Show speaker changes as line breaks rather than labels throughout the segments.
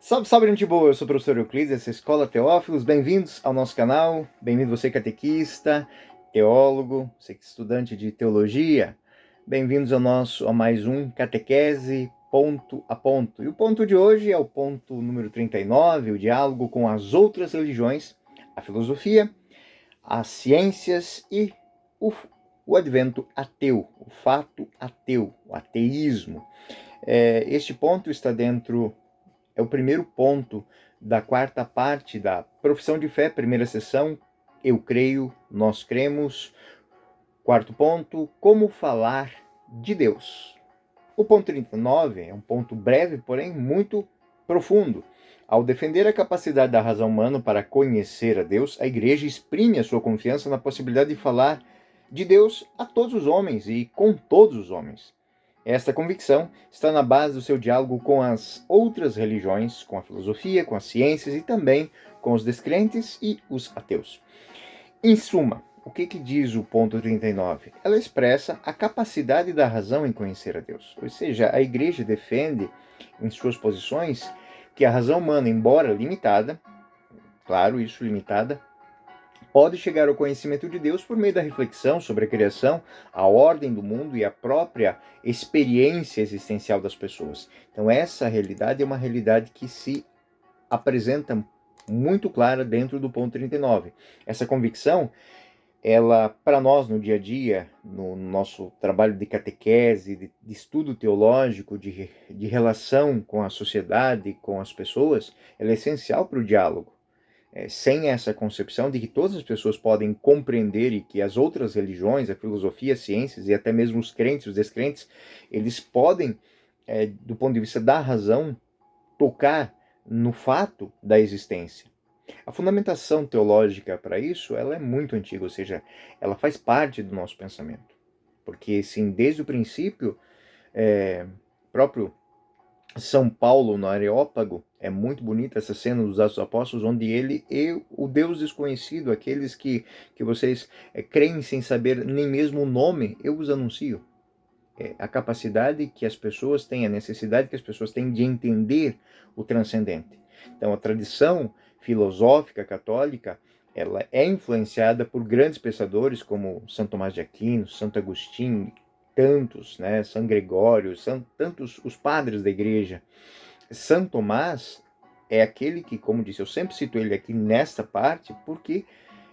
Salve, salve, gente boa! Eu sou o professor Euclides, essa é a Escola Teófilos. Bem-vindos ao nosso canal. Bem-vindo você, catequista, teólogo, você que é estudante de teologia. Bem-vindos a mais um Catequese Ponto a Ponto. E o ponto de hoje é o ponto número 39, o diálogo com as outras religiões, a filosofia, as ciências e o advento ateu, o fato ateu, o ateísmo. Este ponto está dentro... É o primeiro ponto da quarta parte da Profissão de Fé, primeira sessão, Eu creio, nós cremos. Quarto ponto, como falar de Deus. O ponto 39 é um ponto breve, porém muito profundo. Ao defender a capacidade da razão humana para conhecer a Deus, a Igreja exprime a sua confiança na possibilidade de falar de Deus a todos os homens e com todos os homens. Esta convicção está na base do seu diálogo com as outras religiões, com a filosofia, com as ciências e também com os descrentes e os ateus. Em suma, o que diz o ponto 39? Ela expressa a capacidade da razão em conhecer a Deus. Ou seja, a Igreja defende em suas posições que a razão humana, embora limitada, claro, isso limitada, pode chegar ao conhecimento de Deus por meio da reflexão sobre a criação, a ordem do mundo e a própria experiência existencial das pessoas. Então essa realidade é uma realidade que se apresenta muito clara dentro do ponto 39. Essa convicção, ela, para nós no dia a dia, no nosso trabalho de catequese, de estudo teológico, de relação com a sociedade, com as pessoas, ela é essencial para o diálogo. Sem essa concepção de que todas as pessoas podem compreender e que as outras religiões, a filosofia, as ciências e até mesmo os crentes, os descrentes, eles podem, do ponto de vista da razão, tocar no fato da existência. A fundamentação teológica para isso, ela é muito antiga, ou seja, ela faz parte do nosso pensamento. Porque, sim, desde o princípio, próprio São Paulo, no Areópago, é muito bonita essa cena dos Atos dos Apóstolos, onde ele e o Deus desconhecido, aqueles que vocês creem sem saber nem mesmo o nome, eu os anuncio. A capacidade que as pessoas têm, a necessidade que as pessoas têm de entender o transcendente. Então, a tradição filosófica católica, ela é influenciada por grandes pensadores como Santo Tomás de Aquino, Santo Agostinho, tantos, né? São Gregório, são tantos os padres da igreja. São Tomás é aquele que, como disse, eu sempre cito ele aqui nesta parte, porque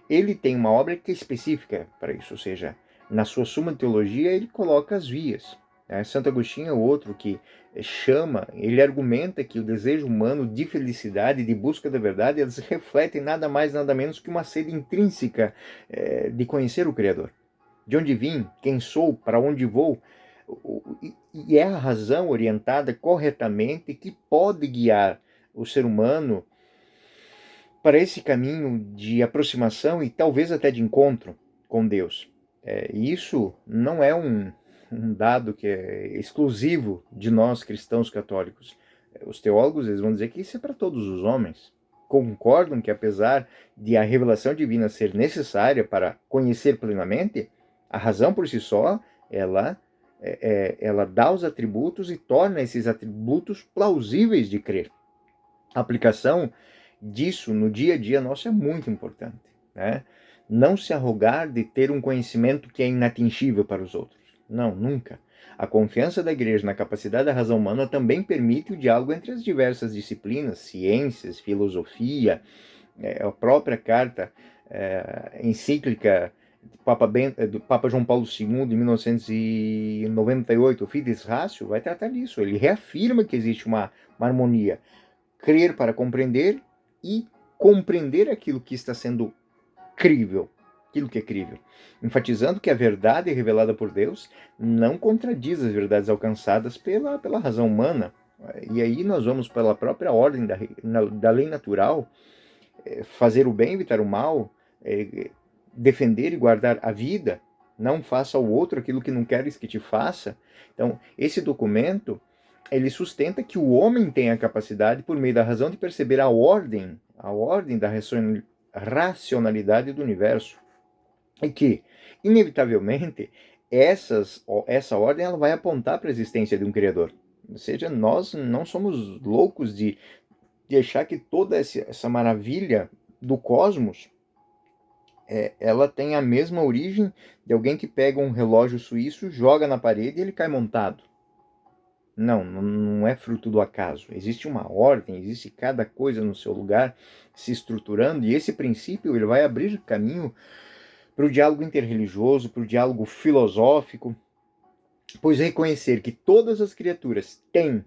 ele tem uma obra que é específica para isso, ou seja, na sua Suma Teologia ele coloca as vias. Santo Agostinho é outro que ele argumenta que o desejo humano de felicidade, de busca da verdade, eles refletem nada mais, nada menos que uma sede intrínseca de conhecer o Criador. De onde vim, quem sou, para onde vou, e é a razão orientada corretamente que pode guiar o ser humano para esse caminho de aproximação e talvez até de encontro com Deus. Isso não é um dado que é exclusivo de nós cristãos católicos. Os teólogos eles vão dizer que isso é para todos os homens. Concordam que apesar de a revelação divina ser necessária para conhecer plenamente, a razão por si só, ela dá os atributos e torna esses atributos plausíveis de crer. A aplicação disso no dia a dia nosso é muito importante, né? Não se arrogar de ter um conhecimento que é inatingível para os outros. Não, nunca. A confiança da igreja na capacidade da razão humana também permite o diálogo entre as diversas disciplinas, ciências, filosofia, a própria carta encíclica do Papa João Paulo II, de 1998, o Fides Ratio, vai tratar disso. Ele reafirma que existe uma harmonia. Crer para compreender e compreender aquilo que está sendo crível, aquilo que é crível, enfatizando que a verdade revelada por Deus não contradiz as verdades alcançadas pela razão humana. E aí nós vamos pela própria ordem da lei natural, fazer o bem, evitar o mal, defender e guardar a vida, não faça ao outro aquilo que não queres que te faça. Então, esse documento ele sustenta que o homem tem a capacidade, por meio da razão, de perceber a ordem da racionalidade do universo. E que, inevitavelmente, essa ordem ela vai apontar para a existência de um Criador. Ou seja, nós não somos loucos de de achar que toda essa maravilha do cosmos, ela tem a mesma origem de alguém que pega um relógio suíço, joga na parede e ele cai montado. Não é fruto do acaso. Existe uma ordem, existe cada coisa no seu lugar se estruturando, e esse princípio ele vai abrir caminho para o diálogo interreligioso, para o diálogo filosófico, pois reconhecer que todas as criaturas têm,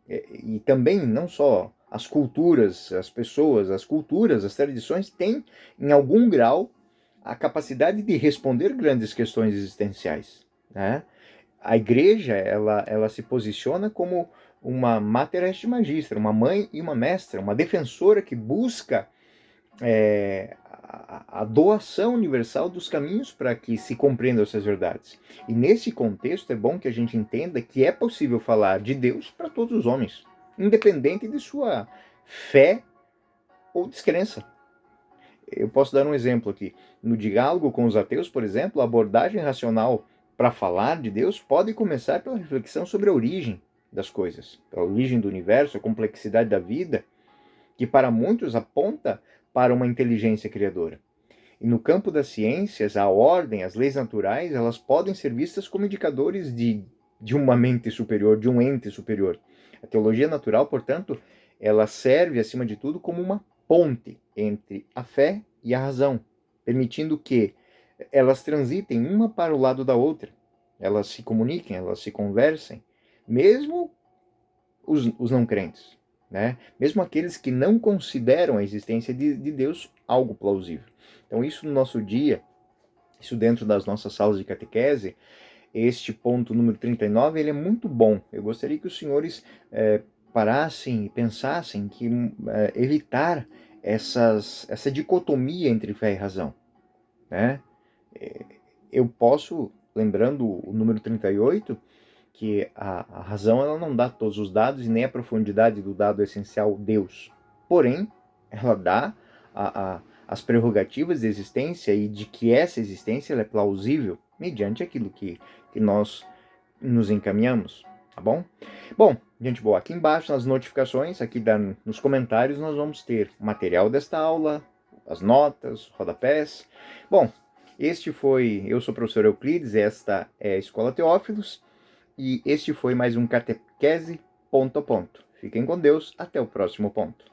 e também não só as culturas, as pessoas, as culturas, as tradições têm, em algum grau, a capacidade de responder grandes questões existenciais, né? A igreja, ela se posiciona como uma mater est magistra, uma mãe e uma mestra, uma defensora que busca a doação universal dos caminhos para que se compreendam essas verdades. E nesse contexto é bom que a gente entenda que é possível falar de Deus para todos os homens, independente de sua fé ou descrença. Eu posso dar um exemplo aqui. No diálogo com os ateus, por exemplo, a abordagem racional para falar de Deus pode começar pela reflexão sobre a origem das coisas, a origem do universo, a complexidade da vida, que para muitos aponta para uma inteligência criadora. E no campo das ciências, a ordem, as leis naturais, elas podem ser vistas como indicadores de uma mente superior, de um ente superior. A teologia natural, portanto, ela serve, acima de tudo, como uma ponte entre a fé e a razão, permitindo que elas transitem uma para o lado da outra, elas se comuniquem, elas se conversem, mesmo os não crentes, né? Mesmo aqueles que não consideram a existência de Deus algo plausível. Então, isso no nosso dia, isso dentro das nossas salas de catequese, este ponto número 39, ele é muito bom. Eu gostaria que os senhores parassem e pensassem que evitar essa dicotomia entre fé e razão, né? Eu posso, lembrando o número 38, que a razão ela não dá todos os dados e nem a profundidade do dado essencial Deus. Porém, ela dá as prerrogativas de existência e de que essa existência ela é plausível mediante aquilo que nós nos encaminhamos, tá bom? Bom, gente boa, aqui embaixo nas notificações, aqui nos comentários, nós vamos ter o material desta aula, as notas, rodapés. Bom, eu sou o professor Euclides, esta é a Escola Teófilos, e este foi mais um Catequese Ponto a Ponto. Fiquem com Deus, até o próximo ponto.